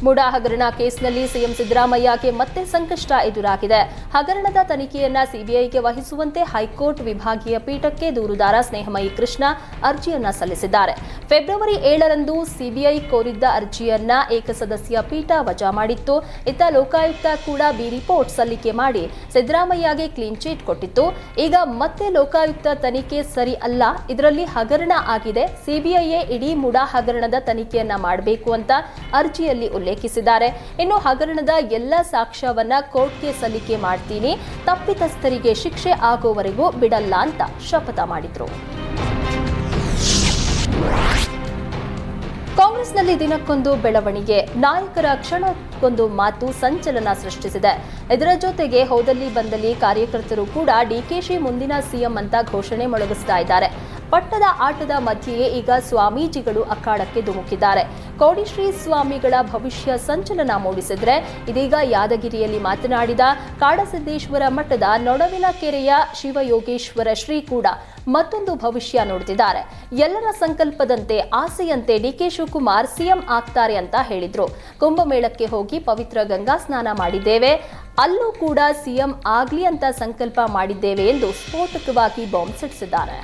ಮುಡಾ ಹಗರಣ ಕೇಸ್ನಲ್ಲಿ ಸಿಎಂ ಸಿದ್ದರಾಮಯ್ಯಗೆ ಮತ್ತೆ ಸಂಕಷ್ಟ ಎದುರಾಗಿದೆ. ಹಗರಣದ ತನಿಖೆಯನ್ನ ಸಿಬಿಐಗೆ ವಹಿಸುವಂತೆ ಹೈಕೋರ್ಟ್ ವಿಭಾಗೀಯ ಪೀಠಕ್ಕೆ ದೂರುದಾರ ಸ್ನೇಹಮಯಿ ಕೃಷ್ಣ ಅರ್ಜಿಯನ್ನ ಸಲ್ಲಿಸಿದ್ದಾರೆ. ಫೆಬ್ರವರಿ 7ರಂದು ಸಿಬಿಐ ಕೋರಿದ್ದ ಅರ್ಜಿಯನ್ನ ಏಕಸದಸ್ಯ ಪೀಠ ವಜಾ ಮಾಡಿತ್ತು. ಇತ್ತ ಲೋಕಾಯುಕ್ತ ಕೂಡ ಬಿ ರಿಪೋರ್ಟ್ ಸಲ್ಲಿಕೆ ಮಾಡಿ ಸಿದ್ದರಾಮಯ್ಯಗೆ ಕ್ಲೀನ್ ಚೀಟ್ ಕೊಟ್ಟಿತ್ತು. ಈಗ ಮತ್ತೆ ಲೋಕಾಯುಕ್ತ ತನಿಖೆ ಸರಿ ಅಲ್ಲ, ಇದರಲ್ಲಿ ಹಗರಣ ಆಗಿದೆ, ಸಿಬಿಐಯೇ ಇಡೀ ಮುಡಾ ಹಗರಣದ ತನಿಖೆಯನ್ನ ಮಾಡಬೇಕು ಅಂತ ಅರ್ಜಿಯಲ್ಲಿ ಉಲ್ಲೇಖಿಸಿದ್ದಾರೆ. ಇನ್ನು ಹಗರಣದ ಎಲ್ಲ ಸಾಕ್ಷ್ಯವನ್ನ ಕೋರ್ಟ್ಗೆ ಸಲ್ಲಿಕೆ ಮಾಡ್ತೀನಿ, ತಪ್ಪಿತಸ್ಥರಿಗೆ ಶಿಕ್ಷೆ ಆಗುವವರೆಗೂ ಬಿಡಲ್ಲ ಅಂತ ಶಪಥ ಮಾಡಿದ್ರು. ಕಾಂಗ್ರೆಸ್ನಲ್ಲಿ ದಿನಕ್ಕೊಂದು ಬೆಳವಣಿಗೆ, ನಾಯಕರ ಕ್ಷಣಕ್ಕೊಂದು ಮಾತು ಸಂಚಲನ ಸೃಷ್ಟಿಸಿದೆ. ಇದರ ಜೊತೆಗೆ ಹೋದಲ್ಲಿ ಬಂದಲ್ಲಿ ಕಾರ್ಯಕರ್ತರು ಕೂಡ ಡಿಕೆಶಿ ಮುಂದಿನ ಸಿಎಂ ಅಂತ ಘೋಷಣೆ ಮೊಳಗಿಸ್ತಾ ಇದ್ದಾರೆ. ಪಟ್ಟದ ಆಟದ ಮಧ್ಯೆಯೇ ಈಗ ಸ್ವಾಮೀಜಿಗಳು ಅಖಾಡಕ್ಕೆ ಧುಮುಕಿದ್ದಾರೆ. ಕೋಡಿಶ್ರೀ ಸ್ವಾಮಿಗಳ ಭವಿಷ್ಯ ಸಂಚಲನ ಮೂಡಿಸಿದ್ರೆ, ಇದೀಗ ಯಾದಗಿರಿಯಲ್ಲಿ ಮಾತನಾಡಿದ ಕಾಡಸಿದ್ದೇಶ್ವರ ಮಠದ ನೊಡವಿನ ಕೆರೆಯ ಶಿವಯೋಗೇಶ್ವರ ಶ್ರೀ ಕೂಡ ಮತ್ತೊಂದು ಭವಿಷ್ಯ ನುಡಿದಿದ್ದಾರೆ. ಎಲ್ಲರ ಸಂಕಲ್ಪದಂತೆ ಆಸೆಯಂತೆ ಡಿಕೆ ಶಿವಕುಮಾರ್ ಸಿಎಂ ಆಗ್ತಾರೆ ಅಂತ ಹೇಳಿದ್ರು. ಕುಂಭಮೇಳಕ್ಕೆ ಹೋಗಿ ಪವಿತ್ರ ಗಂಗಾ ಸ್ನಾನ ಮಾಡಿದ್ದೇವೆ, ಅಲ್ಲೂ ಕೂಡ ಸಿಎಂ ಆಗ್ಲಿ ಅಂತ ಸಂಕಲ್ಪ ಮಾಡಿದ್ದೇವೆ ಎಂದು ಸ್ಫೋಟಕವಾಗಿ ಬಾಂಬ್ ಸಿಡಿಸಿದ್ದಾರೆ.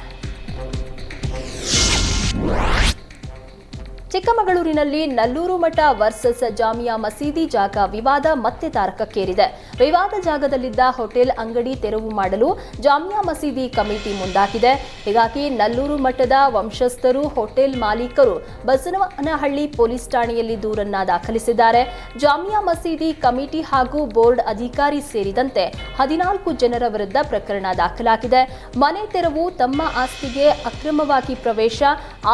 ಚಿಕ್ಕಮಗಳೂರಿನಲ್ಲಿ ನಲ್ಲೂರು ಮಠ ವರ್ಸಸ್ ಜಾಮಿಯಾ ಮಸೀದಿ ಜಾಗ ವಿವಾದ ಮತ್ತೆ ತಾರಕಕ್ಕೇರಿದೆ. ವಿವಾದ ಜಾಗದಲ್ಲಿದ್ದ ಹೋಟೆಲ್ ಅಂಗಡಿ ತೆರವು ಮಾಡಲು ಜಾಮಿಯಾ ಮಸೀದಿ ಕಮಿಟಿ ಮುಂದಾಗಿದೆ. ಹೀಗಾಗಿ ನಲ್ಲೂರು ಮಠದ ವಂಶಸ್ಥರು ಹೋಟೆಲ್ ಮಾಲೀಕರು ಬಸವನಹಳ್ಳಿ ಪೊಲೀಸ್ ಠಾಣೆಯಲ್ಲಿ ದೂರನ್ನ ದಾಖಲಿಸಿದ್ದಾರೆ. ಜಾಮಿಯಾ ಮಸೀದಿ ಕಮಿಟಿ ಹಾಗೂ ಬೋರ್ಡ್ ಅಧಿಕಾರಿ ಸೇರಿದಂತೆ 14 ಜನರ ವಿರುದ್ಧ ಪ್ರಕರಣ ದಾಖಲಾಗಿದೆ. ಮನೆ ತೆರವು, ತಮ್ಮ ಆಸ್ತಿಗೆ ಅಕ್ರಮವಾಗಿ ಪ್ರವೇಶ,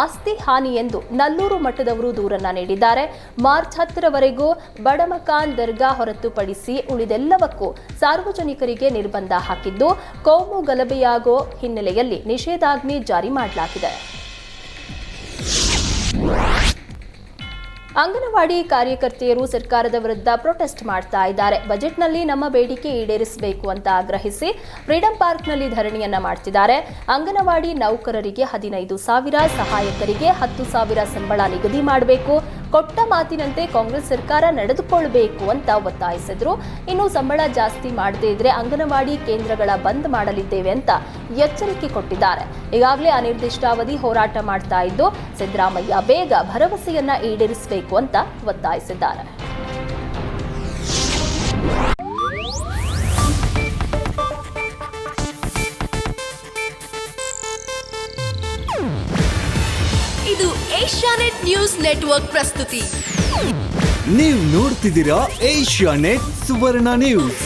ಆಸ್ತಿ ಹಾನಿ ಎಂದು ನಲ್ಲೂರು ಮಠದವರು ದೂರನ್ನ ನೀಡಿದ್ದಾರೆ. ಮಾರ್ಚ್ 10ರವರೆಗೂ ಬಡಮಕಾನ್ ದರ್ಗಾ ಹೊರತುಪಡಿಸಿ ಉಳಿದೆಲ್ಲವಕ್ಕೂ ಸಾರ್ವಜನಿಕರಿಗೆ ನಿರ್ಬಂಧ ಹಾಕಿದ್ದು, ಕೋಮು ಗಲಭೆಯಾಗೋ ಹಿನ್ನೆಲೆಯಲ್ಲಿ ನಿಷೇಧಾಜ್ಞೆ ಜಾರಿ ಮಾಡಲಾಗಿದೆ. ಅಂಗನವಾಡಿ ಕಾರ್ಯಕರ್ತೆಯರು ಸರ್ಕಾರದ ವಿರುದ್ಧ ಪ್ರೊಟೆಸ್ಟ್ ಮಾಡ್ತಾ ಇದ್ದಾರೆ. ಬಜೆಟ್ನಲ್ಲಿ ನಮ್ಮ ಬೇಡಿಕೆ ಈಡೇರಿಸಬೇಕು ಅಂತ ಆಗ್ರಹಿಸಿ ಫ್ರೀಡಂ ಪಾರ್ಕ್ನಲ್ಲಿ ಧರಣಿಯನ್ನ ಮಾಡ್ತಿದ್ದಾರೆ. ಅಂಗನವಾಡಿ ನೌಕರರಿಗೆ 15,000, ಸಹಾಯಕರಿಗೆ 10,000 ಸಂಬಳ ನಿಗದಿ ಮಾಡಬೇಕು, ಕೊಟ್ಟ ಮಾತಿನಂತೆ ಕಾಂಗ್ರೆಸ್ ಸರ್ಕಾರ ನಡೆದುಕೊಳ್ಳಬೇಕು ಅಂತ ಒತ್ತಾಯಿಸಿದ್ರು. ಇನ್ನು ಸಂಬಳ ಜಾಸ್ತಿ ಮಾಡದೇ ಇದ್ರೆ ಅಂಗನವಾಡಿ ಕೇಂದ್ರಗಳ ಬಂದ್ ಮಾಡಲಿದ್ದೇವೆ ಅಂತ ಎಚ್ಚರಿಕೆ ಕೊಟ್ಟಿದ್ದಾರೆ. ಈಗಾಗಲೇ ಅನಿರ್ದಿಷ್ಟಾವಧಿ ಹೋರಾಟ ಮಾಡ್ತಾ ಇದ್ದು, ಸಿದ್ದರಾಮಯ್ಯ ಬೇಗ ಭರವಸೆಯನ್ನ ಈಡೇರಿಸಬೇಕು ಅಂತ ಒತ್ತಾಯಿಸಿದ್ದಾರೆ. ಇದು ಏಷ್ಯಾನೆಟ್ ನ್ಯೂಸ್ ನೆಟ್ವರ್ಕ್ ಪ್ರಸ್ತುತಿ. ನೀವು ನೋಡ್ತಿದ್ದೀರಾ ಏಷ್ಯಾನೆಟ್ ಸುವರ್ಣ ನ್ಯೂಸ್.